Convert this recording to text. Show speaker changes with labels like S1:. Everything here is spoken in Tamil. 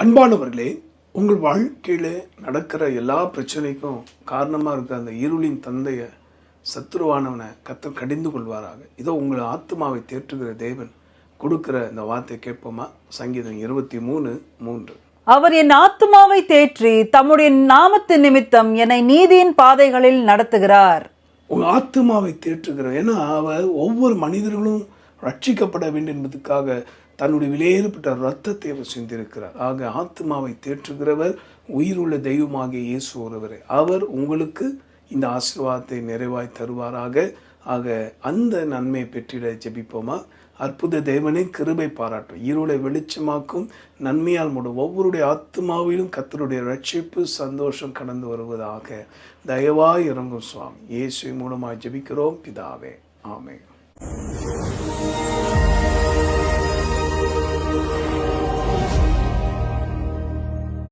S1: அன்பானவர்களே, உங்கள் வாழ்க்கையில் நடக்கிற எல்லா பிரச்சனைக்கும் காரணமாக இருக்க அந்த இருளின் தந்தையை, சத்துருவானவனை கர்த்தர் கடிந்து கொள்வாராக. இதோ உங்கள் ஆத்மாவை தேற்றுகிற தேவன் கொடுக்கிற இந்த வார்த்தை கேட்போமா? சங்கீதம் 23:3.
S2: அவர் என் ஆத்மாவை தேற்றி தம்முடைய நாமத்தின் நிமித்தம் என்னை நீதியின் பாதைகளில் நடத்துகிறார்.
S1: உங்கள் ஆத்மாவை தேற்றுகிற, ஏன்னா அவர் ஒவ்வொரு மனிதர்களும் ரட்சிக்கப்பட வேண்டும் என்பதற்காக தன்னுடைய விலையேறப்பட்ட இரத்தத்தை அவர் சிந்திருக்கிறார். ஆக ஆத்மாவை தேற்றுகிறவர் உயிருள்ள தெய்வமாகிய இயேசு ஒருவரே. அவர் உங்களுக்கு இந்த ஆசீர்வாதத்தை நிறைவாய் தருவாராக. ஆக அந்த நன்மையை பெற்றிட ஜெபிப்போமா? அற்புத தேவனே, கிருபை பாராட்டும், இருளை வெளிச்சமாக்கும் நன்மையால் மூடும் ஒவ்வொருடைய ஆத்மாவிலும் கர்த்தருடைய ரட்சிப்பு சந்தோஷம் கடந்து வருவதாக தயவாய் இறங்கும் சுவாமி. இயேசு மூலமாய் ஜெபிக்கிறோம் பிதாவே, ஆமென்.